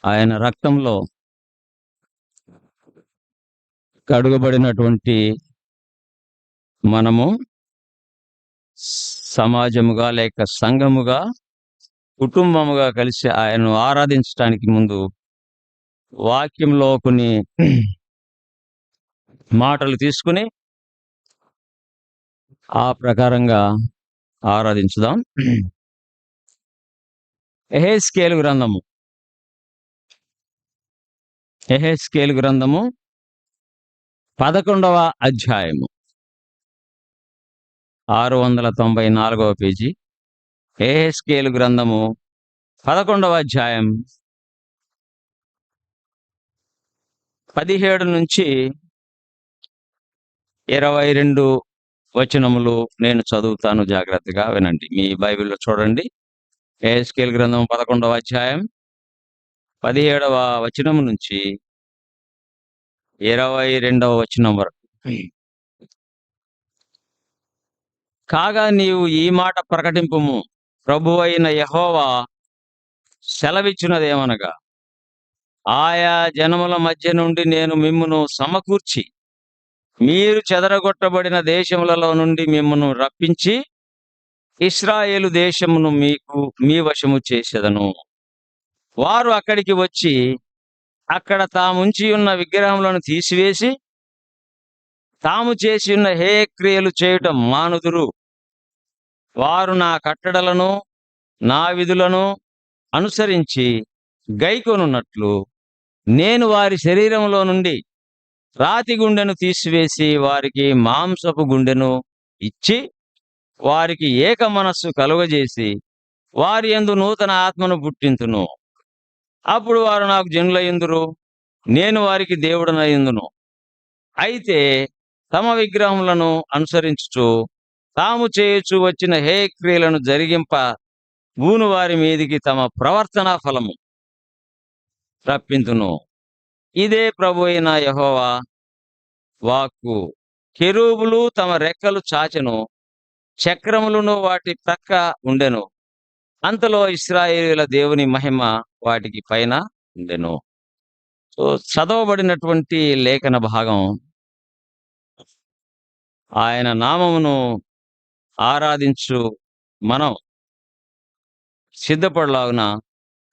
ఆయన రక్తంలో కడుగబడినటువంటి మనము సమాజముగా లేక సంఘముగా, కుటుంబముగా కలిసి ఆయనను ఆరాధించటానికి ముందు వాక్యంలో కొన్ని మాటలు తీసుకుని ఆ ప్రకారంగా ఆరాధించుదాం. యెహెజ్కేలు గ్రంథము 11వ అధ్యాయము 694వ పేజీ. యెహెజ్కేలు గ్రంథము 11వ అధ్యాయం 17 నుంచి 22 వచనములు నేను చదువుతాను, జాగ్రత్తగా వినండి. మీ బైబిల్లో చూడండి. యెహెజ్కేలు గ్రంథం 11వ అధ్యాయం 17వ వచనం నుంచి 22వ వచనం వరకు. కాగా నీవు ఈ మాట ప్రకటింపుము, ప్రభువైన యెహోవా సెలవిచ్చినదేమనగా, ఆయా జనముల మధ్య నుండి నేను మిమ్మును సమకూర్చి మీరు చెదరగొట్టబడిన దేశములలో నుండి మిమ్మును రప్పించి ఇశ్రాయేలు దేశమును మీకు మీ వశము చేసేదను. వారు అక్కడికి వచ్చి అక్కడ తాముంచి ఉన్న విగ్రహములను తీసివేసి తాము చేసి ఉన్న హేయ క్రియలు చేయటం మానుదురు. వారు నా కట్టడలను నా విధులను అనుసరించి గైకొనున్నట్లు నేను వారి శరీరంలో నుండి రాతి గుండెను తీసివేసి వారికి మాంసపు గుండెను ఇచ్చి వారికి ఏక మనస్సు కలుగజేసి వారి యందు నూతన ఆత్మను పుట్టింతును. అప్పుడు వారు నాకు జనులయ్యుందురు, నేను వారికి దేవుడనయ్యుందును. అయితే తమ విగ్రహములను అనుసరించుచు తాము చేయుచు వచ్చిన హేయ క్రియలను జరిగింప బూను వారి మీదికి తమ ప్రవర్తనా ఫలము రప్పింతును. ఇదే ప్రభువైన యెహోవా వాక్కు. కెరూబులు తమ రెక్కలు చాచెను, చక్రములను వాటి ప్రక్క ఉండెను. అంతలో ఇశ్రాయేలీయుల దేవుని మహిమ వాటికి పైన ఉండెను. సో చదవబడినటువంటి లేఖన భాగం ఆయన నామమును ఆరాధించు మనం సిద్ధపడలాగున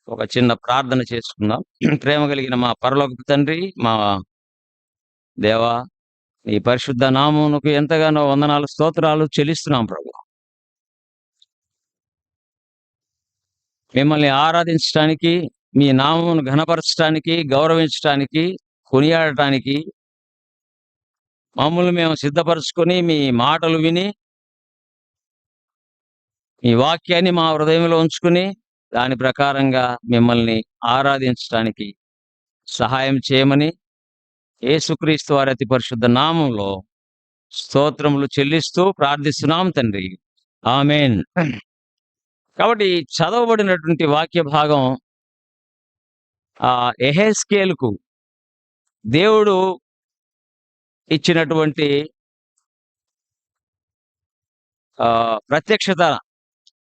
ఒక చిన్న ప్రార్థన చేసుకుందాం. ప్రేమ కలిగిన మా పరలోకపు తండ్రి, మా దేవా, నీ పరిశుద్ధ నామమునకు ఎంతగానో వందనాలు, స్తోత్రాలు చెల్లిస్తున్నాం ప్రభు. మిమ్మల్ని ఆరాధించడానికి, మీ నామమును ఘనపరచడానికి, గౌరవించడానికి, కొనియాడటానికి మమ్మల్ని మేము సిద్ధపరచుకొని మీ మాటలు విని మీ వాక్యాన్ని మా హృదయంలో ఉంచుకుని దాని ప్రకారంగా మిమ్మల్ని ఆరాధించడానికి సహాయం చేయమని యేసుక్రీస్తు వారి అతి పరిశుద్ధ నామంలో స్తోత్రములు చెల్లిస్తూ ప్రార్థిస్తున్నాం తండ్రి. ఆమేన్. కాబట్టి చదవబడినటువంటి వాక్య భాగం యెహెజ్కేలుకు దేవుడు ఇచ్చినటువంటి ప్రత్యక్షత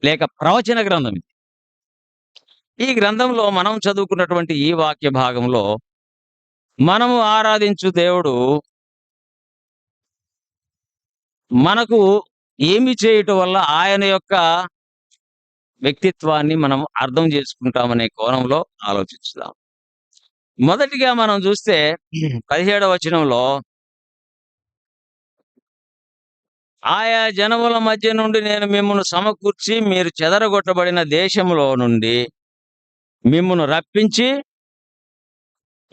లేక ప్రవచన గ్రంథం ఇది. ఈ గ్రంథంలో మనం చదువుకున్నటువంటి ఈ వాక్య భాగంలో మనము ఆరాధించు దేవుడు మనకు ఏమి చేయటం వల్ల ఆయన యొక్క వ్యక్తిత్వాన్ని మనం అర్థం చేసుకుంటామనే కోణంలో ఆలోచించుదాం. మొదటిగా మనం చూస్తే 17వ వచనంలో, ఆయా జనముల మధ్య నుండి నేను మిమ్మును సమకూర్చి మీరు చెదరగొట్టబడిన దేశములో నుండి మిమ్మును రప్పించి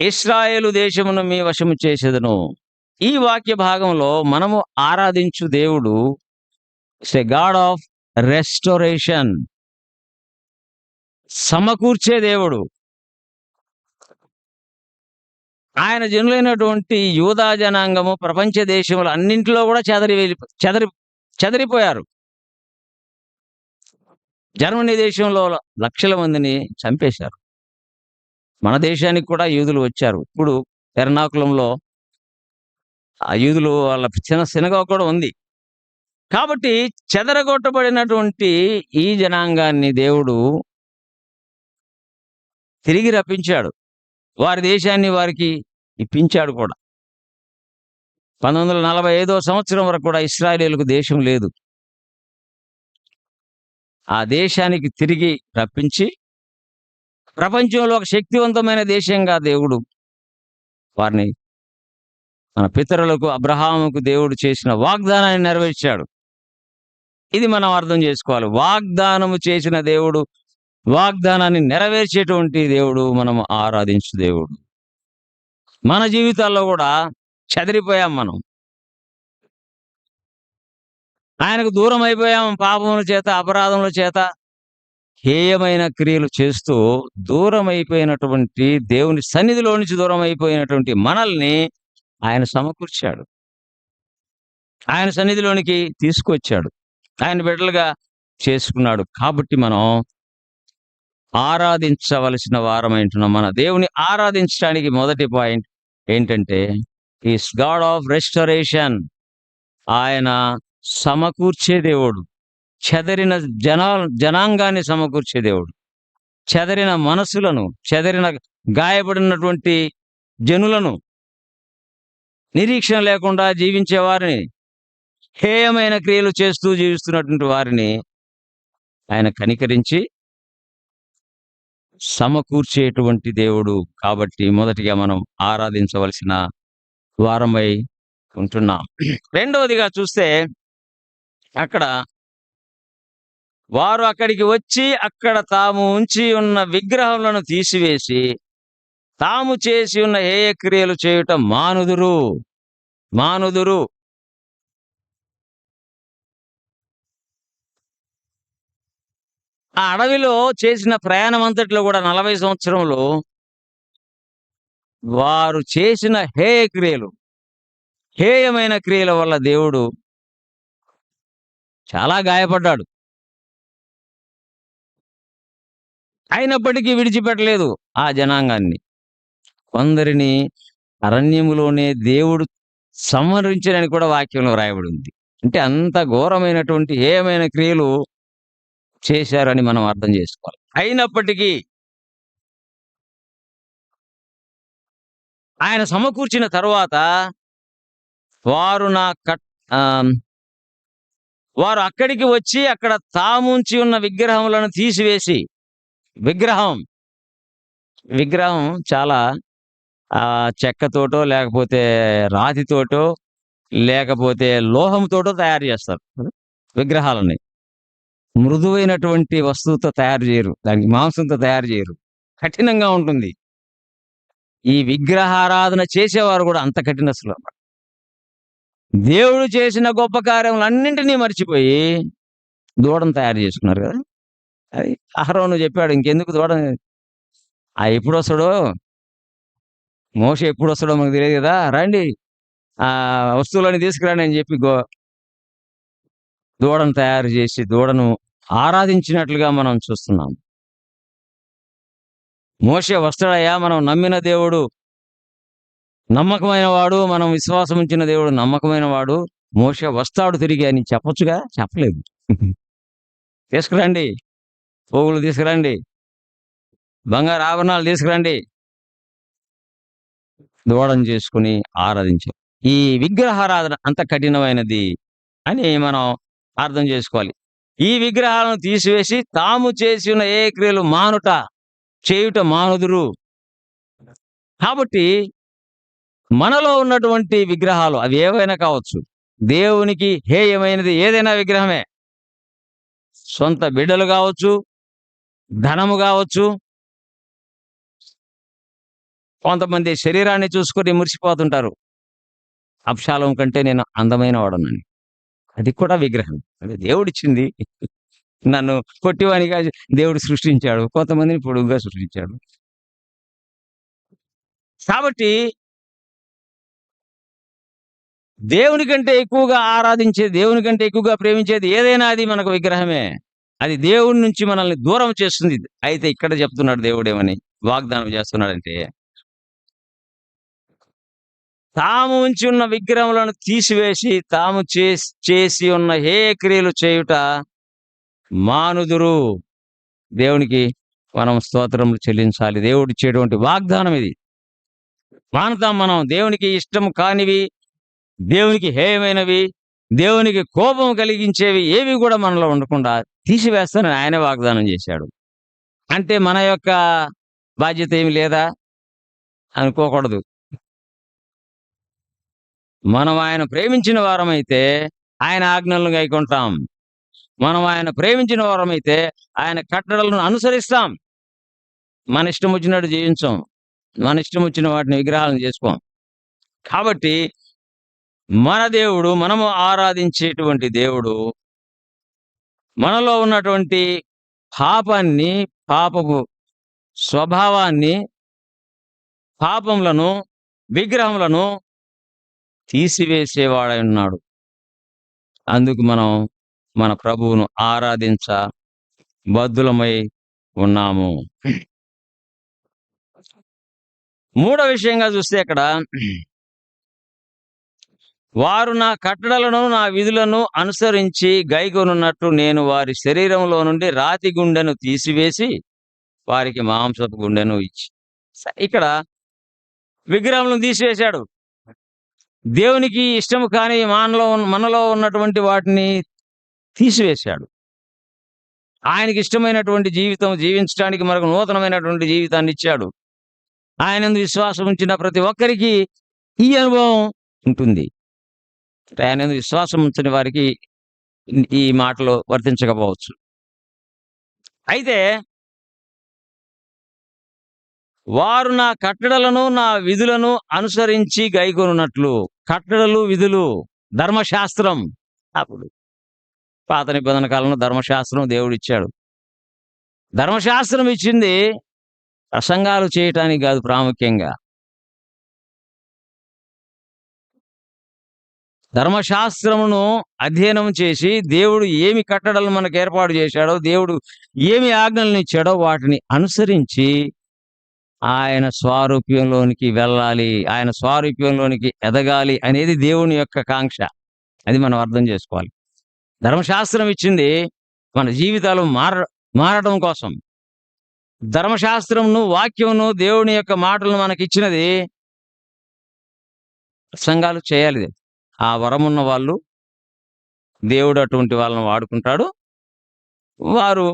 ఇశ్రాయేలు దేశమును మీ వశము చేసేదను. ఈ వాక్య భాగంలో మనము ఆరాధించు దేవుడు is a God of restoration, సమకూర్చే దేవుడు. ఆయన జనులైనటువంటి యూదా జనాంగము ప్రపంచ దేశములు అన్నింటిలో కూడా చెదరిపోయారు. జర్మనీ దేశంలో లక్షల మందిని చంపేశారు. మన దేశానికి కూడా యూదులు వచ్చారు. ఇప్పుడు ఎర్నాకులంలో ఆ యూదులు వాళ్ళ చిన్న సినగోగ కూడా ఉంది. కాబట్టి చెదరగొట్టబడినటువంటి ఈ జనాంగాన్ని దేవుడు తిరిగి రప్పించాడు. వారి దేశాన్ని వారికి ఇప్పించాడు కూడా. 1945 సంవత్సరం వరకు కూడా ఇశ్రాయేలీయులకు దేశం లేదు. ఆ దేశానికి తిరిగి రప్పించి, ప్రపంచంలో ఒక శక్తివంతమైన దేశంగా దేవుడు వారిని, మన పితరులకు అబ్రహాముకు దేవుడు చేసిన వాగ్దానాన్ని నెరవేర్చాడు. ఇది మనం అర్థం చేసుకోవాలి. వాగ్దానము చేసిన దేవుడు, వాగ్దానాన్ని నెరవేర్చేటువంటి దేవుడు, మనం ఆరాధించు దేవుడు. మన జీవితాల్లో కూడా చెదిరిపోయాం మనం. ఆయనకు దూరం అయిపోయాం. పాపముల చేత, అపరాధముల చేత, హేయమైన క్రియలు చేస్తూ దూరం అయిపోయినటువంటి, దేవుని సన్నిధిలో నుంచి దూరం అయిపోయినటువంటి మనల్ని ఆయన సమకూర్చాడు. ఆయన సన్నిధిలోనికి తీసుకొచ్చాడు. ఆయన బిడ్డలుగా చేసుకున్నాడు. కాబట్టి మనం ఆరాధించవలసిన వారమైంటున్నాం. మన దేవుని ఆరాధించడానికి మొదటి పాయింట్ ఏంటంటే, ఈస్ గాడ్ ఆఫ్ రెస్టరేషన్. ఆయన సమకూర్చే దేవుడు. చెదరిన జనాంగాన్ని సమకూర్చే దేవుడు. చెదరిన మనసులను, చెదరిన గాయపడినటువంటి జనులను, నిరీక్షణ లేకుండా జీవించే వారిని, హేయమైన క్రియలు చేస్తూ జీవిస్తున్నటువంటి వారిని ఆయన కనికరించి సమకూర్చేటువంటి దేవుడు. కాబట్టి మొదటిగా మనం ఆరాధించవలసిన వారమై ఉంటున్నాం. రెండవదిగా చూస్తే, అక్కడ వారు అక్కడికి వచ్చి అక్కడ తాము ఉంచి ఉన్న విగ్రహములను తీసివేసి తాము చేసి ఉన్న హేయ క్రియలు చేయుట మానుదురు. ఆ అడవిలో చేసిన ప్రయాణం అంతట్లో కూడా 40 సంవత్సరంలో వారు చేసిన హేయ క్రియలు, హేయమైన క్రియల వల్ల దేవుడు చాలా గాయపడ్డాడు. అయినప్పటికీ విడిచిపెట్టలేదు ఆ జనాంగాన్ని. కొందరిని అరణ్యములోనే దేవుడు సంహరించడానికి కూడా వాక్యంలో రాయబడి ఉంది. అంటే అంత ఘోరమైనటువంటి హేయమైన క్రియలు చేశారని మనం అర్థం చేసుకోవాలి. అయినప్పటికీ ఆయన సమకూర్చిన తరువాత వారు వారు అక్కడికి వచ్చి అక్కడ తాముంచి ఉన్న విగ్రహములను తీసివేసి, విగ్రహం చాలా చెక్కతోటో, లేకపోతే రాతితోటో, లేకపోతే లోహంతోటో తయారు చేస్తారు విగ్రహాలని. మృదువైనటువంటి వస్తువుతో తయారు చేయరు, దానికి మాంసంతో తయారు చేయరు, కఠినంగా ఉంటుంది. ఈ విగ్రహారాధన చేసేవారు కూడా అంత కఠినస్తులు అన్నమాట. దేవుడు చేసిన గొప్ప కార్యములన్నింటినీ మర్చిపోయి దూడను తయారు చేసుకున్నారు కదా. అది అహరోను చెప్పాడు, ఇంకెందుకు దూడ, ఎప్పుడు వస్తాడో, మోషే ఎప్పుడు వస్తాడో మనకు తెలియదు కదా, రండి ఆ వస్తువులని తీసుకురండి అని చెప్పి దూడను తయారు చేసి దూడను ఆరాధించినట్లుగా మనం చూస్తున్నాం. మోషే వస్తాడయ్యా, మనం నమ్మిన దేవుడు నమ్మకమైన వాడు, మనం విశ్వాసం ఉంచిన దేవుడు నమ్మకమైన వాడు, మోషే వస్తాడు తిరిగి అని చెప్పొచ్చుగా, చెప్పలేదు. తీసుకురండి, పోగులు తీసుకురండి, బంగారు ఆభరణాలు తీసుకురండి, దూడను చేసుకుని ఆరాధించాం. ఈ విగ్రహారాధన అంత కఠినమైనది అని మనం అర్థం చేసుకోవాలి. ఈ విగ్రహాలను తీసివేసి తాము చేసిన ఏ క్రియలు చేయుట మానుదురు. కాబట్టి మనలో ఉన్నటువంటి విగ్రహాలు అవి ఏవైనా కావచ్చు, దేవునికి హేయమైనది ఏదైనా విగ్రహమే. సొంత బిడ్డలు కావచ్చు, ధనము కావచ్చు. కొంతమంది శరీరాన్ని చూసుకొని మురిసిపోతుంటారు, అబ్షాలోము కంటే నేను అందమైన వాడనని. అది కూడా విగ్రహం. అంటే దేవుడిచ్చింది. నన్ను పొట్టివానిగా దేవుడు సృష్టించాడు, కొంతమందిని పొడుగుగా సృష్టించాడు. కాబట్టి దేవుని కంటే ఎక్కువగా ఆరాధించే, దేవుని కంటే ఎక్కువగా ప్రేమించేది ఏదైనా అది మనకు విగ్రహమే. అది దేవుడి నుంచి మనల్ని దూరం చేస్తుంది. అయితే ఇక్కడ చెప్తున్నాడు దేవుడేమని వాగ్దానం చేస్తున్నాడంటే, తాము ఉంచి ఉన్న విగ్రహములను తీసివేసి తాము చేసి ఉన్న హేయ క్రియలు చేయుట మానుదురు. దేవునికి మనం స్తోత్రములు చెల్లించాలి. దేవుడిచ్చేటువంటి వాగ్దానం ఇది. మానతాం మనం. దేవునికి ఇష్టం కానివి, దేవునికి హేయమైనవి, దేవునికి కోపం కలిగించేవి ఏవి కూడా మనలో ఉండకుండా తీసివేస్తానని ఆయనే వాగ్దానం చేశాడు. అంటే మన యొక్క బాధ్యత ఏమి లేదా అనుకోకూడదు. మనం ఆయన ప్రేమించిన వారమైతే ఆయన ఆజ్ఞలను గైకొంటాం. మనం ఆయన ప్రేమించిన వారమైతే ఆయన కట్టడలను అనుసరిస్తాం. మన ఇష్టం వచ్చినట్టు జీవించం. మన ఇష్టం వచ్చిన వాటిని విగ్రహాలను చేసుకోం. కాబట్టి మన దేవుడు, మనము ఆరాధించేటువంటి దేవుడు మనలో ఉన్నటువంటి పాపాన్ని, పాపపు స్వభావాన్ని, పాపములను, విగ్రహములను తీసివేసేవాడై ఉన్నాడు. అందుకు మనం మన ప్రభువును ఆరాధించ బద్ధులమై ఉన్నాము. మూడో విషయంగా చూస్తే ఇక్కడ వారు నా కట్టడలను, నా విధులను అనుసరించి గైకొనున్నట్టు నేను వారి శరీరంలో నుండి రాతి గుండెను తీసివేసి వారికి మాంసపు గుండెను ఇచ్చి. ఇక్కడ విగ్రహములను తీసివేశాడు. దేవునికి ఇష్టము కాని మనలో ఉన్నటువంటి వాటిని తీసివేశాడు. ఆయనకి ఇష్టమైనటువంటి జీవితం జీవించడానికి మనకు నూతనమైనటువంటి జీవితాన్ని ఇచ్చాడు. ఆయనందు విశ్వాసం ఉంచిన ప్రతి ఒక్కరికి ఈ అనుభవం ఉంటుంది. ఆయనందు విశ్వాసం ఉంచని వారికి ఈ మాటలు వర్తించకపోవచ్చు. అయితే వారు నా కట్టడలను, నా విధులను అనుసరించి గైకొనున్నట్లు. కట్టడలు, విధులు, ధర్మశాస్త్రం. అప్పుడు పాత నిబంధన కాలంలో ధర్మశాస్త్రం దేవుడిచ్చాడు. ధర్మశాస్త్రం ఇచ్చింది ప్రసంగాలు చేయటానికి కాదు ప్రాముఖ్యంగా. ధర్మశాస్త్రమును అధ్యయనం చేసి దేవుడు ఏమి కట్టడలను మనకు ఏర్పాటు చేశాడో, దేవుడు ఏమి ఆజ్ఞలను ఇచ్చాడో వాటిని అనుసరించి ఆయన స్వారూప్యంలోనికి వెళ్ళాలి, ఆయన స్వారూప్యంలోనికి ఎదగాలి అనేది దేవుని యొక్క కాంక్ష. అది మనం అర్థం చేసుకోవాలి. ధర్మశాస్త్రం ఇచ్చింది మన జీవితాలు మారడం కోసం. ధర్మశాస్త్రంను, వాక్యంను, దేవుని యొక్క మాటలను మనకిచ్చినది ప్రసంగాలు చేయాలి. ఆ వరమున్న వాళ్ళు, దేవుడు అటువంటి వాళ్ళని వాడుకుంటాడు. వారు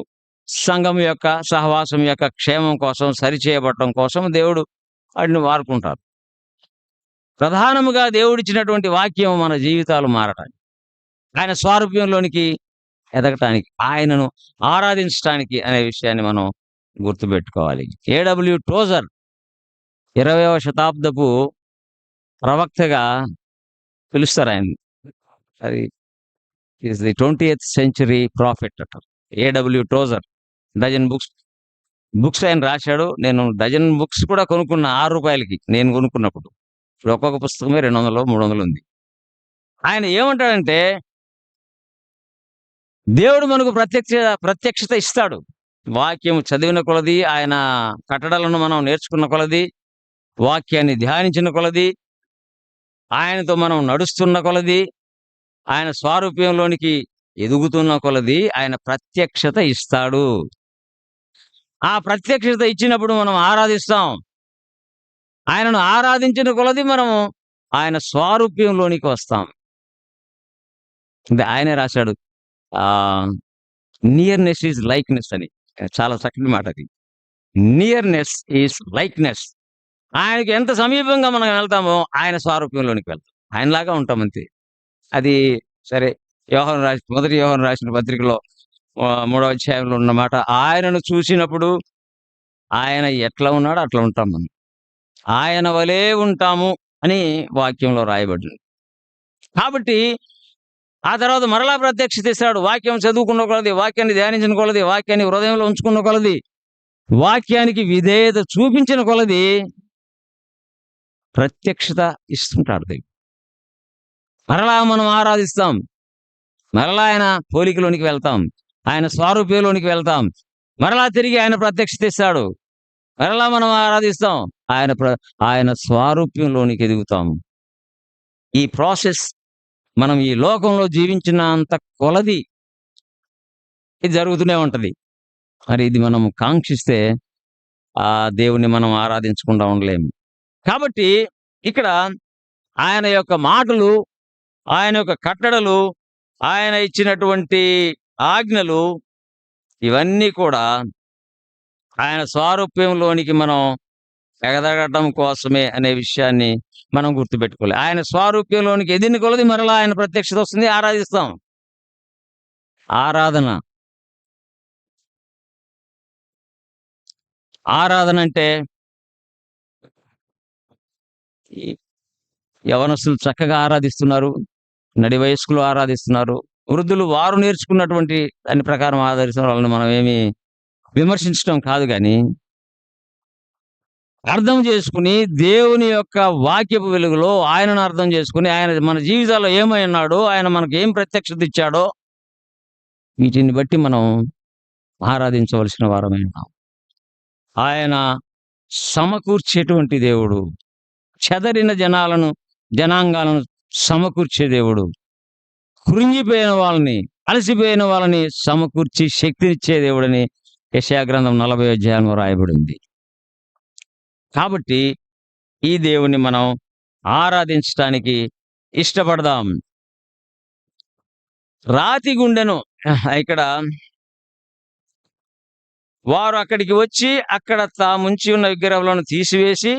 సంఘం యొక్క, సహవాసం యొక్క క్షేమం కోసం, సరిచేయబడటం కోసం దేవుడు వాటిని వాడుకుంటారు. ప్రధానముగా దేవుడిచ్చినటువంటి వాక్యం మన జీవితాలు మారటానికి, ఆయన స్వారూప్యంలోనికి ఎదగటానికి, ఆయనను ఆరాధించటానికి అనే విషయాన్ని మనం గుర్తుపెట్టుకోవాలి. A.W. టోజర్ 20వ శతాబ్దపు ప్రవక్తగా పిలుస్తారు ఆయన. అది is the 20th century profit అంటారు. A.W. టోజర్ డజన్ బుక్స్ ఆయన రాశాడు. నేను డజన్ బుక్స్ కూడా కొనుక్కున్న ₹6కి నేను కొనుక్కున్నప్పుడు. ఇప్పుడు ఒక్కొక్క పుస్తకమే 200, 300 ఉంది. ఆయన ఏమంటాడంటే దేవుడు మనకు ప్రత్యక్షత ఇస్తాడు. వాక్యం చదివిన కొలది, ఆయన కట్టడలను మనం నేర్చుకున్న కొలది, వాక్యాన్ని ధ్యానించిన కొలది, ఆయనతో మనం నడుస్తున్న కొలది, ఆయన స్వారూప్యంలోనికి ఎదుగుతున్న కొలది ఆయన ప్రత్యక్షత ఇస్తాడు. ఆ ప్రత్యక్షత ఇచ్చినప్పుడు మనం ఆరాధిస్తాం. ఆయనను ఆరాధించిన కొలది మనం ఆయన స్వారూప్యంలోనికి వస్తాం. ఆయనే రాశాడు, నియర్నెస్ ఈజ్ లైక్నెస్ అని. చాలా చక్కటి మాట అది. Nearness is likeness. ఆయనకి ఎంత సమీపంగా మనం వెళ్తామో ఆయన స్వారూప్యంలోనికి వెళ్తాం. ఆయనలాగా ఉంటాం అంతే. అది సరే. మొదటి యోహాను రాసిన పత్రికలో 3వ అధ్యాయంలో ఉన్నమాట. ఆయనను చూసినప్పుడు ఆయన ఎట్లా ఉన్నాడో అట్లా ఉంటాం మనం. ఆయన వలే ఉంటాము అని వాక్యంలో రాయబడింది. కాబట్టి ఆ తర్వాత మరలా ప్రత్యక్షత ఇస్తాడు. వాక్యం చదువుకున్న కొలది, వాక్యాన్ని ధ్యానించిన కొలది, వాక్యాన్ని హృదయంలో ఉంచుకున్న కొలది, వాక్యానికి విధేయత చూపించిన కొలది ప్రత్యక్షత ఇస్తుంటాడు దేవుడు. మరలా మనం ఆరాధిస్తాం. మరలా ఆయన పోలికలోనికి వెళ్తాం. ఆయన స్వారూప్యంలోనికి వెళ్తాం. మరలా తిరిగి ఆయన ప్రత్యక్షత ఇస్తాడు. మరలా మనం ఆరాధిస్తాం. ఆయన స్వారూప్యంలోనికి ఎదుగుతాం. ఈ ప్రాసెస్ మనం ఈ లోకంలో జీవించినంత కొలది ఇది జరుగుతూనే ఉంటది. మరి ఇది మనం కాంక్షిస్తే ఆ దేవుణ్ణి మనం ఆరాధించకుండా ఉండలేము. కాబట్టి ఇక్కడ ఆయన యొక్క మాటలు, ఆయన యొక్క కట్టడలు, ఆయన ఇచ్చినటువంటి ఆజ్ఞలు ఇవన్నీ కూడా ఆయన స్వారూప్యంలోనికి మనం ఎగదగటం కోసమే అనే విషయాన్ని మనం గుర్తుపెట్టుకోవాలి. ఆయన స్వారూప్యంలోనికి ఎదిగిన కొలది మరలా ఆయన ప్రత్యక్షత వస్తుంది, ఆరాధిస్తాం. ఆరాధన. ఆరాధన అంటే ఈ యవనస్తులు చక్కగా ఆరాధిస్తున్నారు. నడి వయస్కులు ఆరాధిస్తున్నారు. వృద్ధులు వారు నేర్చుకున్నటువంటి దాని ప్రకారం ఆరాధిస్తున్న వాళ్ళని మనం ఏమి విమర్శించడం కాదు గానీ, అర్థం చేసుకుని దేవుని యొక్క వాక్యపు వెలుగులో ఆయనను అర్థం చేసుకొని, ఆయన మన జీవితాల్లో ఏమై ఉన్నాడో, ఆయన మనకు ఏం ప్రత్యక్షత ఇచ్చాడో, వీటిని బట్టి మనం ఆరాధించవలసిన వారమై ఉన్నాం. ఆయన సమకూర్చేటువంటి దేవుడు. చెదరిన జనాంగాలను సమకూర్చే దేవుడు. కృంగిపోయిన వాళ్ళని, అలసిపోయిన వాళ్ళని సమకూర్చి శక్తినిచ్చే దేవుడని యెషయా గ్రంథం 40వ అధ్యాయంలో రాయబడింది. కాబట్టి ఈ దేవుణ్ణి మనం ఆరాధించటానికి ఇష్టపడదాం. రాతి గుండెను ఇక్కడ వారు అక్కడికి వచ్చి అక్కడ తాముంచి ఉన్న విగ్రహాలను తీసివేసి,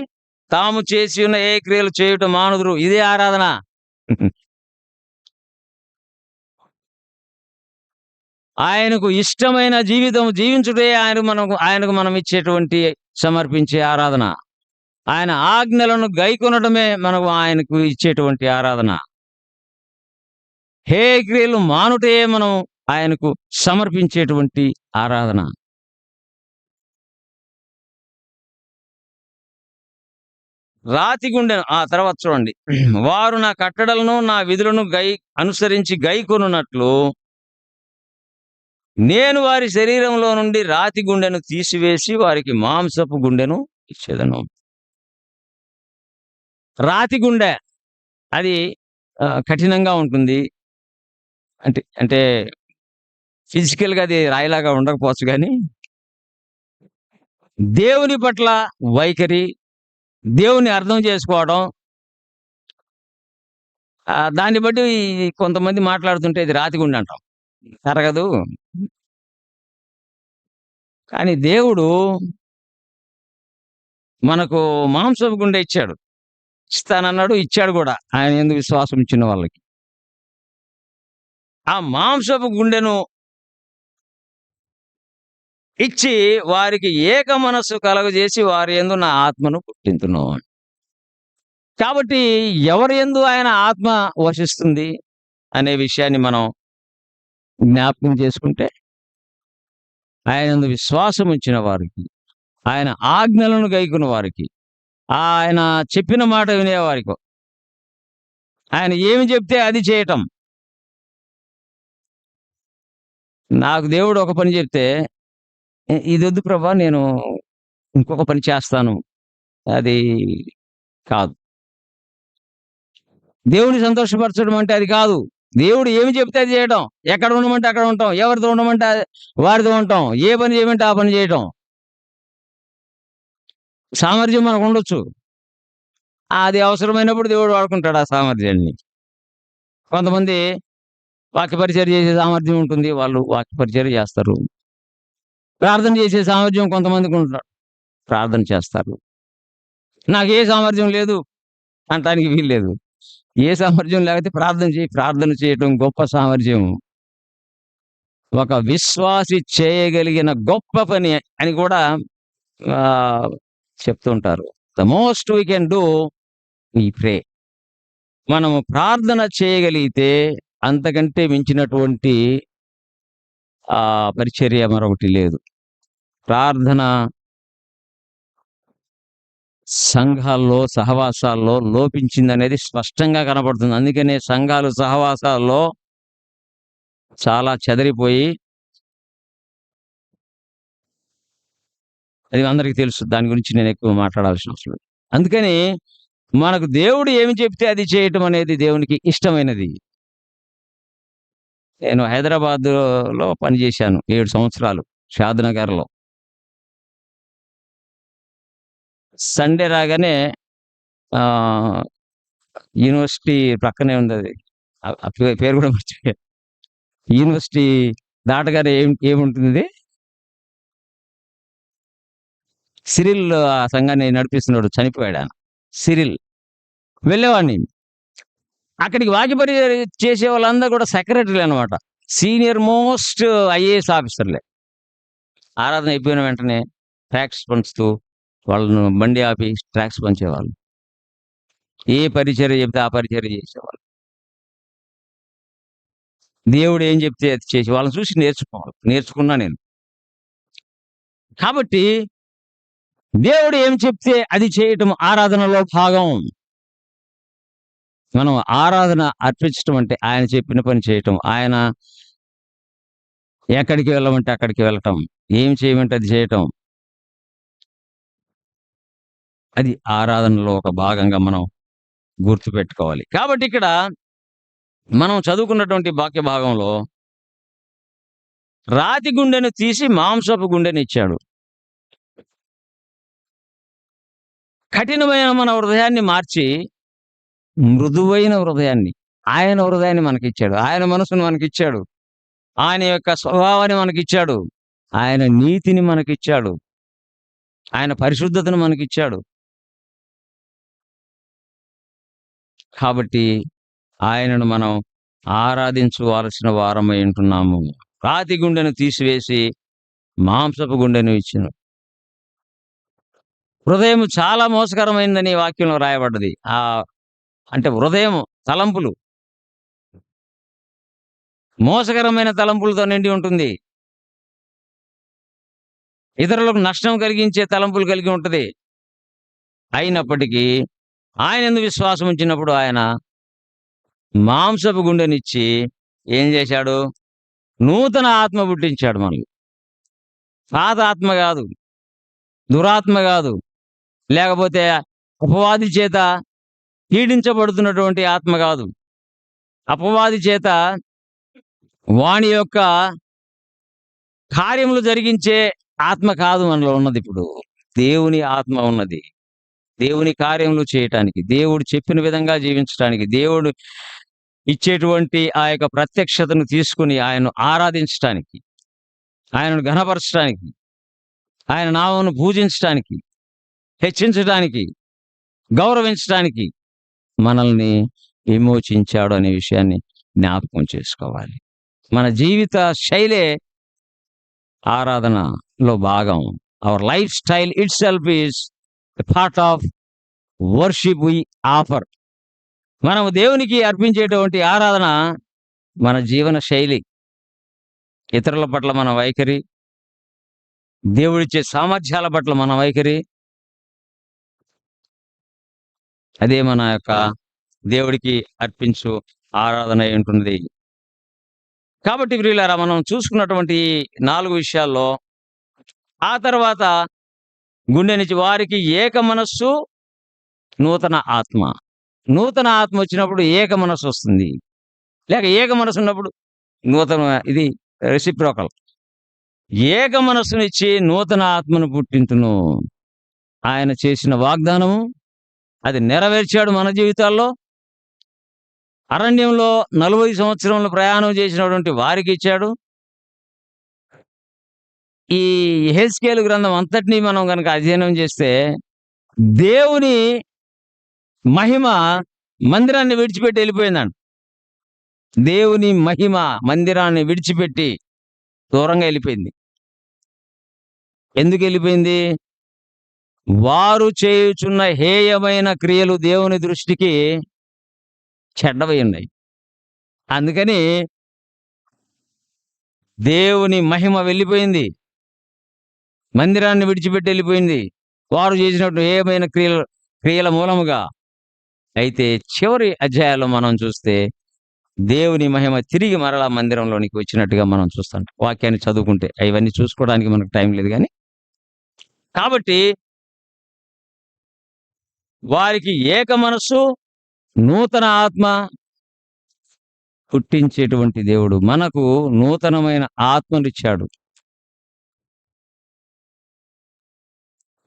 తాము చేసి ఉన్న ఏ క్రియలు చేయుట మానుదురు. ఇదే ఆరాధన. ఆయనకు ఇష్టమైన జీవితం జీవించుటే ఆయనకు మనం ఇచ్చేటువంటి సమర్పించే ఆరాధన. ఆయన ఆజ్ఞలను గైకొనడమే మనకు ఆయనకు ఇచ్చేటువంటి ఆరాధన. హే క్రియలు మానుటే మనం ఆయనకు సమర్పించేటువంటి ఆరాధన. రాతి గుండెను తర్వాత చూడండి. వారు నా కట్టడలను, నా విధులను అనుసరించి గైకొనున్నట్లు నేను వారి శరీరంలో నుండి రాతి గుండెను తీసివేసి వారికి మాంసపు గుండెను ఇచ్చేదను. రాతి గుండె అది కఠినంగా ఉంటుంది. అంటే ఫిజికల్‌గా అది రాయిలాగా ఉండకపోవచ్చు గానీ, దేవుని పట్ల వైఖరి, దేవుని అర్థం చేసుకోవడం, దాన్ని బట్టి కొంతమంది మాట్లాడుతుంటే ఇది రాతి గుండె అంటాం. కరగదు. కానీ దేవుడు మనకు మాంసపు గుండె ఇచ్చాడు. ఇస్తానన్నాడు, ఇచ్చాడు గూడా. ఆయన యందు విశ్వాసం ఉంచిన వాళ్ళకి. ఆ మాంసపు గుండెను ఇచ్చి వారికి ఏక మనస్సు కలుగజేసి వారి యందు నా ఆత్మను పుట్టింతును. కాబట్టి ఎవరి యందు ఆయన ఆత్మ వసిస్తుంది అనే విషయాన్ని మనం జ్ఞాపకం చేసుకుంటే, ఆయన యందు విశ్వాసం ఉంచిన వారికి, ఆయన ఆజ్ఞలను గైకొన్న వారికి, ఆయన చెప్పిన మాట వినేవారికి, ఆయన ఏమి చెప్తే అది చేయటం. నాకు దేవుడు ఒక పని చెప్తే, ఇదొద్దు ప్రభా, నేను ఇంకొక పని చేస్తాను. అది కాదు. దేవుడిని సంతోషపరచడం అంటే అది కాదు. దేవుడు ఏమి చెప్తే అది చేయటం. ఎక్కడ ఉండమంటే అక్కడ ఉంటాం. ఎవరితో ఉండమంటే వారితో ఉంటాం. ఏ పని చేయమంటే ఆ పని చేయటం. సామర్థ్యం మనకుండొచ్చు. అది అవసరమైనప్పుడు దేవుడు వాడుకుంటాడు ఆ సామర్థ్యాన్ని. కొంతమంది వాక్య పరిచర్య చేసే సామర్థ్యం ఉంటుంది. వాళ్ళు వాక్య పరిచర్య చేస్తారు. ప్రార్థన చేసే సామర్థ్యం కొంతమందికి ఉంటారు. ప్రార్థన చేస్తారు. నాకు ఏ సామర్థ్యం లేదు అనటానికి వీల్లేదు. ఏ సామర్థ్యం లేకపోతే ప్రార్థన చేయి. ప్రార్థన చేయటం గొప్ప సామర్థ్యం. ఒక విశ్వాసి చేయగలిగిన గొప్ప పని అని కూడా చెప్తుంటారు. The most we can do we pray. మనము ప్రార్థన చేయగలిగితే అంతకంటే మించినటువంటి పరిచర్య మరొకటి లేదు. ప్రార్థన సంఘాల్లో, సహవాసాల్లో లోపించిందనేది స్పష్టంగా కనపడుతుంది. అందుకనే సంఘాలు, సహవాసాల్లో చాలా చెదరిపోయి, అది అందరికీ తెలుసు. దాని గురించి నేను ఎక్కువ మాట్లాడాల్సిన అవసరం లేదు. అందుకని మనకు దేవుడు ఏమి చెప్తే అది చేయటం అనేది దేవునికి ఇష్టమైనది. నేను హైదరాబాద్‌లో పనిచేశాను 7 సంవత్సరాలు. షాద్‌నగర్‌లో. సండే రాగానే ఆహ్, యూనివర్సిటీ పక్కనే ఉందది. ఆ పేరు కూడా మర్చిపోయా. యూనివర్సిటీ దాటగానే ఏముంటుందది? సిరిల్ ఆ సంఘాన్ని నడిపిస్తున్నాడు, చనిపోయాడాయన. సిరిల్. వెళ్ళేవాడిని. అక్కడికి వాక్య పరిచర్య చేసే వాళ్ళందరూ కూడా సెక్రటరీలనమాట. సీనియర్ మోస్ట్ ఐఏఎస్ ఆఫీసర్‌లే. ఆరాధన అయిపోయిన వెంటనే ట్రాక్ట్స్ పంచుతూ వాళ్ళను బండి ఆపి ట్రాక్ట్స్ పంచేవాళ్ళు. ఏ పరిచర్య చెప్తే ఆ పరిచర్య చేసేవాళ్ళు. దేవుడు ఏం చెప్తే అది చేసి వాళ్ళని చూసి నేర్చుకోవాలి. నేర్చుకున్నా నేను. కాబట్టి దేవుడు ఏం చెప్తే అది చేయటం ఆరాధనలో భాగం. మనం ఆరాధన అర్పించటం అంటే ఆయన చెప్పిన పని చేయటం. ఆయన ఎక్కడికి వెళ్ళమంటే అక్కడికి వెళ్ళటం. ఏం చేయమంటే అది చేయటం. అది ఆరాధనలో ఒక భాగంగా మనం గుర్తుపెట్టుకోవాలి. కాబట్టి ఇక్కడ మనం చదువుకున్నటువంటి వాక్య భాగంలో రాతి గుండెను తీసి మాంసపు గుండెనిచ్చాడు. కఠినమైన మన హృదయాన్ని మార్చి మృదువైన హృదయాన్ని, ఆయన హృదయాన్ని మనకిచ్చాడు. ఆయన మనసును మనకిచ్చాడు. ఆయన యొక్క స్వభావాన్ని మనకిచ్చాడు. ఆయన నీతిని మనకిచ్చాడు. ఆయన పరిశుద్ధతను మనకిచ్చాడు. కాబట్టి ఆయనను మనం ఆరాధించవలసిన వారమై ఉంటున్నాము. రాతి గుండెను తీసివేసి మాంసపు గుండెను ఇచ్చెను. హృదయం చాలా మోసకరమైందని వాక్యంలో రాయబడ్డది. అంటే హృదయం తలంపులు మోసకరమైన తలంపులతో నిండి ఉంటుంది. ఇతరులకు నష్టం కలిగించే తలంపులు కలిగి ఉంటది. అయినప్పటికీ ఆయనందు విశ్వాసం ఉంచినప్పుడు ఆయన మాంసపు గుండెనిచ్చి ఏం చేశాడు? నూతన ఆత్మ పుట్టించాడు మనల్ని. పాత ఆత్మ గాదు. దురాత్మ గాదు. లేకపోతే అపవాది చేత పీడించబడుతున్నటువంటి ఆత్మ గాదు. అపవాది చేత వాని యొక్క కార్యములు జరిగించే ఆత్మ కాదు మనలో ఉన్నదిప్పుడు. దేవుని ఆత్మ ఉన్నది. దేవుని కార్యములు చేయటానికి, దేవుడు చెప్పిన విధంగా జీవించటానికి, దేవుడు ఇచ్చేటువంటి ఆ యొక్క ప్రత్యక్షతను తీసుకొని ఆయనను ఆరాధించటానికి, ఆయనను ఘనపరచటానికి, ఆయన నామమును పూజించటానికి, హెచ్చించటానికి, గౌరవించటానికి మనల్ని విమోచించాడు అనే విషయాన్ని జ్ఞాపకం చేసుకోవాలి. మన జీవిత శైలే ఆరాధనలో భాగం. Our lifestyle itself is a part of worship we offer. మనము దేవునికి అర్పించేటువంటి ఆరాధన మన జీవన శైలి. ఇతరుల పట్ల మన వైఖరి, దేవుడిచ్చే సామర్థ్యాల పట్ల మన వైఖరి, అదే మన యొక్క దేవుడికి అర్పించు ఆరాధన అయి ఉంటుంది. కాబట్టి ప్రియులారా, మనం చూసుకున్నటువంటి 4 విషయాల్లో ఆ తర్వాత గుండెనిచ్చి వారికి ఏక మనస్సు, నూతన ఆత్మ. నూతన ఆత్మ వచ్చినప్పుడు ఏక మనస్సు వస్తుంది. లేక ఏక మనస్సు ఉన్నప్పుడు నూతన ఇది రెసిప్రోకల్. ఏక మనస్సునిచ్చి నూతన ఆత్మను పుట్టించును. ఆయన చేసిన వాగ్దానము అది నెరవేర్చాడు మన జీవితాల్లో. అరణ్యంలో 40 సంవత్సరములు ప్రయాణం చేసినటువంటి వారికి ఇచ్చాడు. ఈ యెహెజ్కేలు గ్రంథం అంతటిని మనం గనక అధ్యయనం చేస్తే దేవుని మహిమ మందిరాన్ని విడిచిపెట్టి వెళ్ళిపోయిందంట. దేవుని మహిమ మందిరాన్ని విడిచిపెట్టి దూరంగా వెళ్ళిపోయింది. ఎందుకు వెళ్ళిపోయింది? వారు చేయుచున్న హేయమైన క్రియలు దేవుని దృష్టికి చెడ్డవై ఉన్నాయి. అందుకని దేవుని మహిమ వెళ్ళిపోయింది. మందిరాన్ని విడిచిపెట్టి వెళ్ళిపోయింది. వారు చేసినట్టు హేయమైన క్రియల మూలముగా. అయితే చివరి అధ్యాయాల్లో మనం చూస్తే దేవుని మహిమ తిరిగి మరలా మందిరంలోనికి వచ్చినట్టుగా మనం చూస్తాం. వాక్యాన్ని చదువుకుంటే ఇవన్నీ చూసుకోవడానికి మనకు టైం లేదు గాని. కాబట్టి వారికి ఏక మనస్సు, నూతన ఆత్మ పుట్టించేటువంటి దేవుడు మనకు నూతనమైన ఆత్మనిచ్చాడు.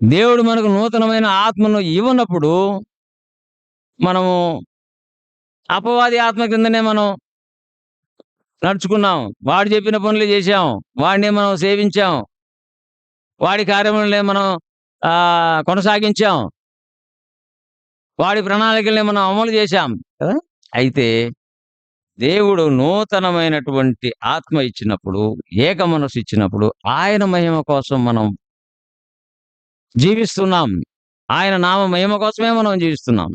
దేవుడు మనకు నూతనమైన ఆత్మను ఇవ్వనప్పుడు మనము అపవాది ఆత్మ కిందనే మనం నడుచుకున్నాం. వాడు చెప్పిన పనులు చేశాం. వాడినే మనం సేవించాం. వాడి కార్యములనే మనం కొనసాగించాం. వాడి ప్రణాళికల్ని మనం అమలు చేశాం కదా! అయితే దేవుడు నూతనమైనటువంటి ఆత్మ ఇచ్చినప్పుడు, ఏక మనస్సు ఇచ్చినప్పుడు, ఆయన మహిమ కోసం మనం జీవిస్తున్నాం. ఆయన నామ మహిమ కోసమే మనం జీవిస్తున్నాం.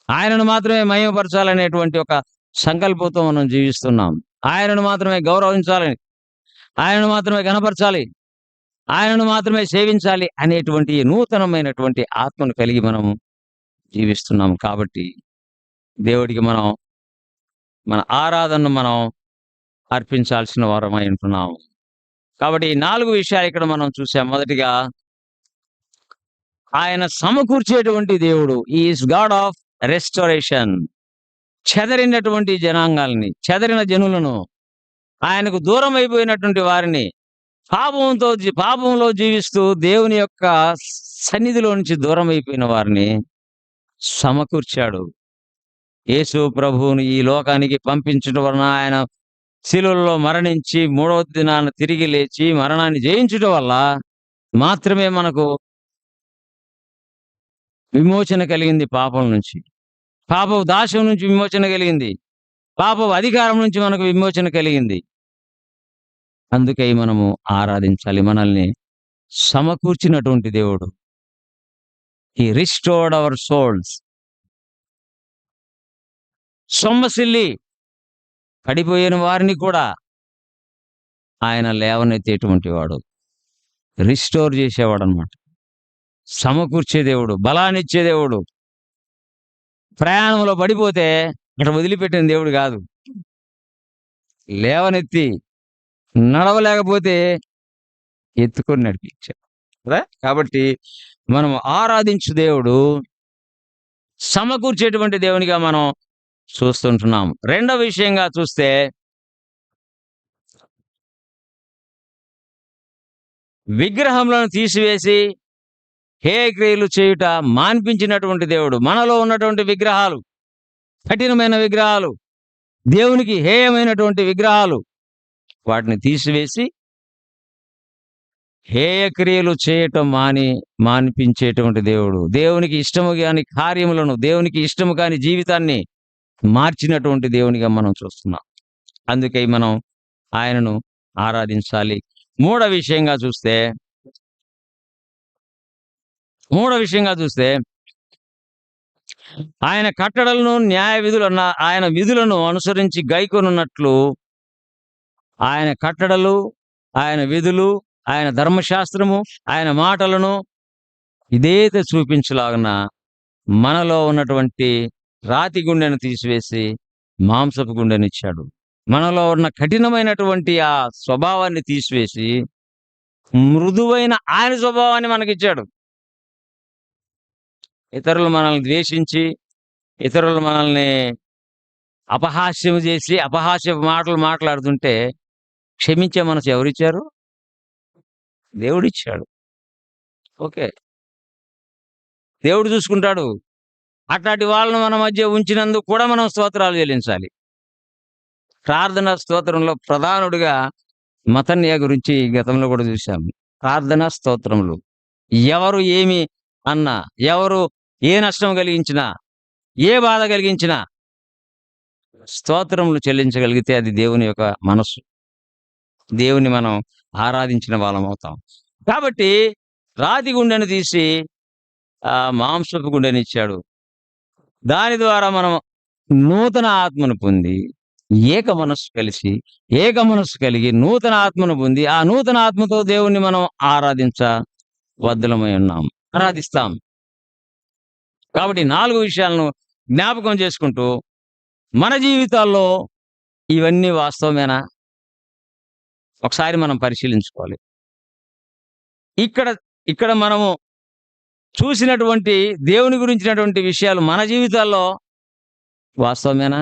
ఆయనను మాత్రమే మహిమపరచాలనేటువంటి ఒక సంకల్పంతో మనం జీవిస్తున్నాం. ఆయనను మాత్రమే గౌరవించాలని, ఆయనను మాత్రమే ఘనపరచాలి, ఆయనను మాత్రమే సేవించాలి అనేటువంటి నూతనమైనటువంటి ఆత్మను కలిగి మనం జీవిస్తున్నాం. కాబట్టి దేవుడికి మనం మన ఆరాధనను మనం అర్పించాల్సిన వారమై ఉంటున్నాం. కాబట్టి ఈ 4 విషయాలు ఇక్కడ మనం చూసాం. మొదటిగా ఆయన సమకూర్చేటువంటి దేవుడు. He is God of restoration. చెదరినటువంటి జనాంగాల్ని, చెదరిన జనులను, ఆయనకు దూరం అయిపోయినటువంటి వారిని, పాపంలో జీవిస్తూ దేవుని యొక్క సన్నిధిలో నుంచి దూరం అయిపోయిన వారిని సమకూర్చాడు. యేసు ప్రభువుని ఈ లోకానికి పంపించడం వలన, ఆయన శిలువలో మరణించి మూడవ దినాన తిరిగి లేచి మరణాన్ని జయించడం వల్ల మాత్రమే మనకు విమోచన కలిగింది పాపం నుంచి. పాపపు దాస్యం నుంచి విమోచన కలిగింది. పాపపు అధికారం నుంచి మనకు విమోచన కలిగింది. అందుకై మనము ఆరాధించాలి. మనల్ని సమకూర్చినటువంటి దేవుడు. హి రిస్టోర్డ్ అవర్ సోల్స్. సొమ్మసిల్లి పడిపోయిన వారిని కూడా ఆయన లేవనెత్తేటువంటి వాడు. రిస్టోర్ చేసేవాడనమాట. సమకూర్చే దేవుడు, బలాన్నిచ్చే దేవుడు. ప్రయాణంలో పడిపోతే అక్కడ వదిలిపెట్టిన దేవుడు కాదు. లేవనెత్తి, నడవలేకపోతే ఎత్తుకొని నడిపించాడు కదా! కాబట్టి మనం ఆరాధించు దేవుడు సమకూర్చేటువంటి దేవునిగా మనం చూస్తుంటున్నాం. రెండవ విషయంగా చూస్తే విగ్రహములను తీసివేసి హేయ క్రియలు చేయుట మాన్పించినటువంటి దేవుడు. మనలో ఉన్నటువంటి విగ్రహాలు, కఠినమైన విగ్రహాలు, దేవునికి హేయమైనటువంటి విగ్రహాలు, వాటిని తీసివేసి హేయ క్రియలు చేయటం మాన్పించేటువంటి దేవుడు. దేవునికి ఇష్టము కాని కార్యములను, దేవునికి ఇష్టము కాని జీవితాన్ని మార్చినటువంటి దేవునిగా మనం చూస్తున్నాం. అందుకై మనం ఆయనను ఆరాధించాలి. మూడవ విషయంగా చూస్తే ఆయన కట్టడలను, న్యాయ విధులను, ఆయన విధులను అనుసరించి గైకొనున్నట్లు ఆయన కట్టడలు, ఆయన విధులు, ఆయన ధర్మశాస్త్రము, ఆయన మాటలను ఇదేతే చూపించలాగున మనలో ఉన్నటువంటి రాతి గుండెను తీసివేసి మాంసపు గుండెనిచ్చాడు. మనలో ఉన్న కఠినమైనటువంటి ఆ స్వభావాన్ని తీసివేసి మృదువైన ఆయన స్వభావాన్ని మనకిచ్చాడు. ఇతరులు మనల్ని ద్వేషించి, ఇతరులు మనల్ని అపహాస్యం చేసి, అపహాస్యపు మాటలు మాట్లాడుతుంటే క్షమించే మనసు ఎవరిచ్చారు? దేవుడిచ్చాడు. ఓకే. దేవుడు చూసుకుంటాడు. అట్లాంటి వాళ్ళను మన మధ్య ఉంచినందుకు కూడా మనం స్తోత్రాలు చెల్లించాలి. ప్రార్థనా స్తోత్రంలో ప్రధానుడిగా మత్తన్య గురించి గతంలో కూడా చూశాము. ప్రార్థనా స్తోత్రములు. ఎవరు ఏమి అన్నా, ఎవరు ఏ నష్టం కలిగించినా, ఏ బాధ కలిగించినా స్తోత్రములు చెల్లించగలిగితే అది దేవుని యొక్క మనస్సు. దేవుని మనం ఆరాధించిన వాళ్ళం అవుతాం. కాబట్టి రాతి గుండెను తీసి మాంసపు గుండెనిచ్చాడు. దాని ద్వారా మనం నూతన ఆత్మను పొంది, ఏక మనస్సు కలిగి నూతన ఆత్మను పొంది, ఆ నూతన ఆత్మతో దేవుణ్ణి మనం ఆరాధించబద్ధులమై ఉన్నాం, ఆరాధిస్తాం. కాబట్టి 4 విషయాలను జ్ఞాపకం చేసుకుంటూ మన జీవితాల్లో ఇవన్నీ వాస్తవమేనా? ఒకసారి మనం పరిశీలించుకోవాలి. ఇక్కడ మనము చూసినటువంటి దేవుని గురించినటువంటి విషయాలు మన జీవితాల్లో వాస్తవమేనా?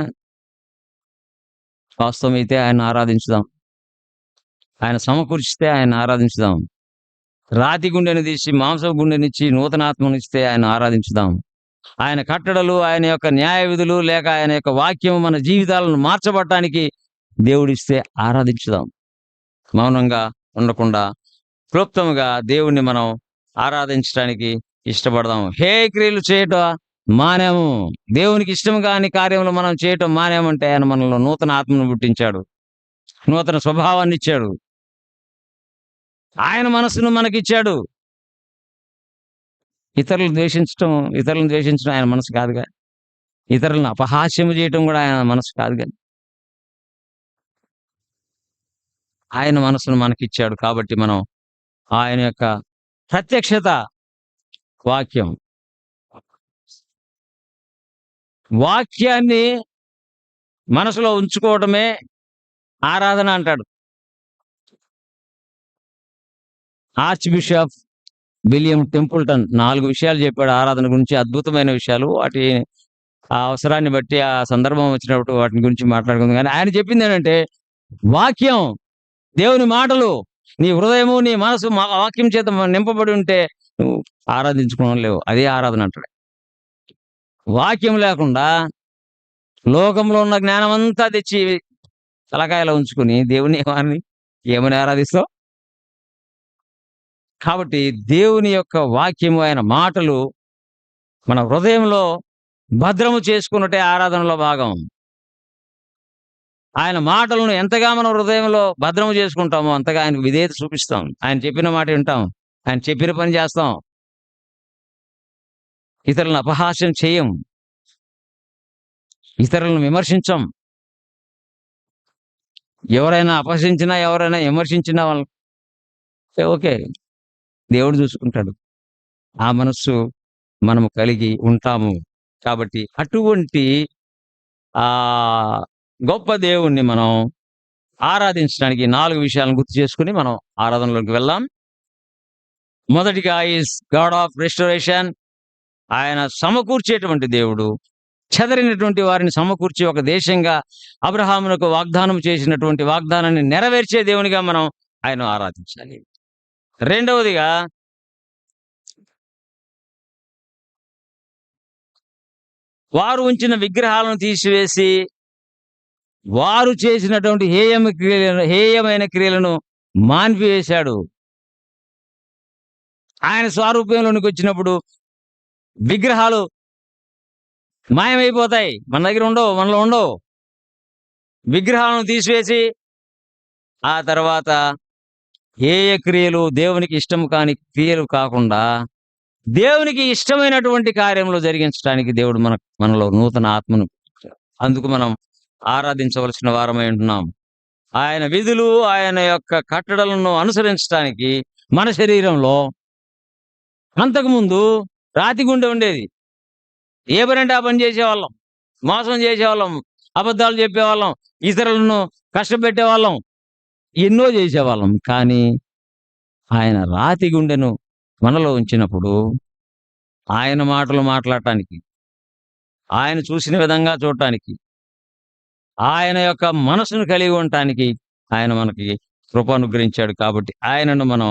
వాస్తవమైతే ఆయన ఆరాధించుదాం. ఆయన సమకూర్చితే ఆయన ఆరాధించుదాం. రాతి గుండెను తీసి మాంసపు గుండెనిచ్చి నూతన ఆత్మనిస్తే ఆయన ఆరాధించుదాం. ఆయన కట్టడలు, ఆయన యొక్క న్యాయ విధులు లేక ఆయన యొక్క వాక్యం మన జీవితాలను మార్చబడటానికి దేవుడిస్తే ఆరాధించుదాం. మౌనంగా ఉండకుండా క్లుప్తముగా దేవుణ్ణి మనం ఆరాధించడానికి ఇష్టపడదాం. హే క్రియలు చేయటం మానేము. దేవునికి ఇష్టం కాని కార్యములు మనం చేయటం మానేమంటే ఆయన మనలో నూతన ఆత్మను పుట్టించాడు. నూతన స్వభావాన్ని ఇచ్చాడు. ఆయన మనస్సును మనకిచ్చాడు. ఇతరులను ద్వేషించడం ఆయన మనసు కాదుగా. ఇతరులను అపహాస్యం చేయటం కూడా ఆయన మనసు కాదుగా. ఆయన మనసును మనకిచ్చాడు. కాబట్టి మనం ఆయన యొక్క ప్రత్యక్షత వాక్యం. వాక్యాన్ని మనసులో ఉంచుకోవటమే ఆరాధన అంటాడు. ఆర్చ్ బిషప్ విలియం టెంపుల్టన్ 4 విషయాలు చెప్పాడు ఆరాధన గురించి. అద్భుతమైన విషయాలు. వాటి ఆ అవసరాన్ని బట్టి, ఆ సందర్భం వచ్చినప్పుడు వాటిని గురించి మాట్లాడుకుందాం. కానీ ఆయన చెప్పింది ఏంటంటే, వాక్యం, దేవుని మాటలు, నీ హృదయము, నీ మనసు వాక్యం చేత నింపబడి ఉంటే నువ్వు ఆరాధించుకోవడం లేవు. అదే ఆరాధన అంటాడు. వాక్యం లేకుండా లోకంలో ఉన్న జ్ఞానం అంతా తెచ్చి తలకాయలో ఉంచుకుని దేవుని ఏమని ఆరాధిస్తావు? కాబట్టి దేవుని యొక్క వాక్యము, ఆయన మాటలు మన హృదయంలో భద్రము చేసుకున్నట్టే ఆరాధనలో భాగం. ఆయన మాటలను ఎంతగా మనం హృదయంలో భద్రము చేసుకుంటామో అంతగా ఆయనకు విధేయత చూపిస్తాం. ఆయన చెప్పిన మాట వింటాం. ఆయన చెప్పిన పని చేస్తాం. ఇతరులను అపహాస్యం చేయం. ఇతరులను విమర్శించం. ఎవరైనా అపహసించినా, ఎవరైనా విమర్శించినా వాళ్ళు ఓకే, దేవుడు చూసుకుంటాడు. ఆ మనస్సు మనము కలిగి ఉంటాము. కాబట్టి అటువంటి ఆ గొప్ప దేవుణ్ణి మనం ఆరాధించడానికి 4 విషయాలను గుర్తు చేసుకుని మనం ఆరాధనలోకి వెళ్దాం. మొదటిగా ఈస్ గాడ్ ఆఫ్ రెస్టరేషన్. ఆయన సమకూర్చేటువంటి దేవుడు. చెదరినటువంటి వారిని సమకూర్చి ఒక దేశంగా అబ్రహామునకు వాగ్దానం చేసినటువంటి వాగ్దానాన్ని నెరవేర్చే దేవునిగా మనం ఆయన ఆరాధించాలి. రెండవదిగా వారు ఉంచిన విగ్రహాలను తీసివేసి వారు చేసినటువంటి హేయమైన క్రియలను మాన్పివేశాడు. ఆయన స్వారూప్యంలోనికి వచ్చినప్పుడు విగ్రహాలు మాయమైపోతాయి. మన దగ్గర ఉండవు, మనలో ఉండవు. విగ్రహాలను తీసివేసి ఆ తర్వాత హేయ క్రియలు, దేవునికి ఇష్టం కాని క్రియలు కాకుండా దేవునికి ఇష్టమైనటువంటి కార్యములు జరిగించడానికి దేవుడు మనలో నూతన ఆత్మను, అందుకు మనం ఆరాధించవలసిన వారమై ఉంటున్నాం. ఆయన విధులు, ఆయన యొక్క కట్టడలను అనుసరించడానికి మన శరీరంలో అంతకుముందు రాతి గుండె ఉండేది. ఏ పని అంటే ఆ పని చేసేవాళ్ళం, మోసం చేసేవాళ్ళం, అబద్ధాలు చెప్పేవాళ్ళం, ఇతరులను కష్టపెట్టేవాళ్ళం, ఎన్నో చేసేవాళ్ళం. కానీ ఆయన రాతి గుండెను మనలో ఉంచినప్పుడు ఆయన మాటలు మాట్లాడటానికి, ఆయన చూసిన విధంగా చూడటానికి, ఆయన యొక్క మనసును కలిగి ఉండటానికి ఆయన మనకి కృప అనుగ్రహించాడు. కాబట్టి ఆయనను మనం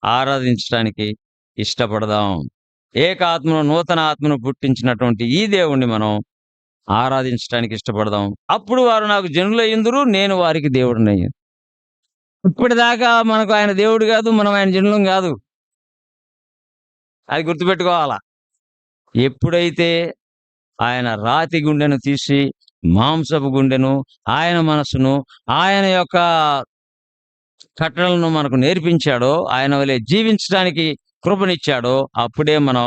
ఆరాధించడానికి ఇష్టపడదాం. ఏకాత్మను, నూతన ఆత్మను పుట్టించినటువంటి ఈ దేవుణ్ణి మనం ఆరాధించడానికి ఇష్టపడదాం. అప్పుడు వారు నాకు జనులయ్యుందురు, నేను వారికి దేవుడినయ్యాను. ఇప్పటిదాకా మనకు ఆయన దేవుడు కాదు, మనం ఆయన జనులం కాదు. అది గుర్తుపెట్టుకోవాలా. ఎప్పుడైతే ఆయన రాతి గుండెను తీసి మాంసపు గుండెను, ఆయన మనసును, ఆయన యొక్క కట్టడలను మనకు నేర్పించాడో, ఆయన వలె జీవించడానికి కృపనిచ్చాడో, అప్పుడే మనం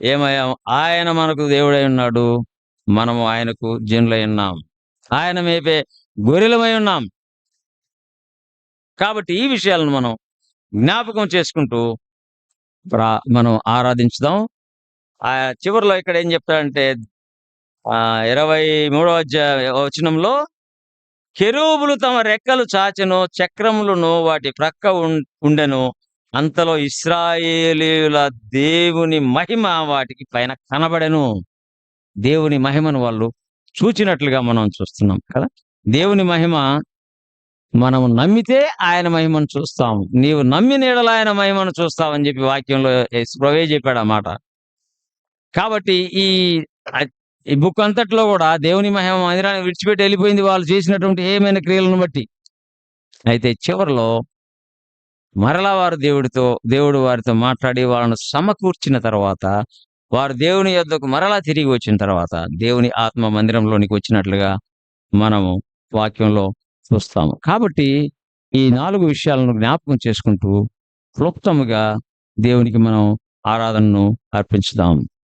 ఏమయ్యాం? ఆయన మనకు దేవుడై ఉన్నాడు, మనము ఆయనకు జనులై ఉన్నాం. ఆయన మేపే గొర్రెలమై ఉన్నాం. కాబట్టి ఈ విషయాలను మనం జ్ఞాపకం చేసుకుంటూ మనం ఆరాధించుదాం. చివరిలో ఇక్కడ ఏం చెప్తాడంటే 23వ వచనంలో, కెరూబులు తమ రెక్కలు చాచెను, చక్రములను వాటి ప్రక్క ఉండెను. అంతలో ఇశ్రాయేలీయుల దేవుని మహిమ వాటికి పైన కనబడెను. దేవుని మహిమను వాళ్ళు చూచినట్లుగా మనం చూస్తున్నాం కదా. దేవుని మహిమ మనం నమ్మితే ఆయన మహిమను చూస్తాం. నీవు నమ్మిన యెడల ఆయన మహిమను చూస్తావని చెప్పి వాక్యంలో యేసు ప్రభువే చెప్పాడు ఆ మాట. కాబట్టి ఈ అద్ ఈ బుక్ అంతట్లో గూడా దేవుని మహిమ మందిరాన్ని విడిచిపెట్టి ఎళ్ళిపోయింది వాళ్ళు చేసినటువంటి హేయమైన క్రియలను బట్టి. అయితే చివరిలో మరలా వారు దేవుడు వారితో మాట్లాడి వాళ్ళను సమకూర్చిన తర్వాత, వారు దేవుని యొద్దకు మరలా తిరిగి వచ్చిన తర్వాత, దేవుని ఆత్మ మందిరంలోనికి వచ్చినట్లుగా మనము వాక్యంలో చూస్తాము. కాబట్టి ఈ 4 విషయాలను జ్ఞాపకం చేసుకుంటూ క్లుప్తముగా దేవునికి మనం ఆరాధనను అర్పించుదాం.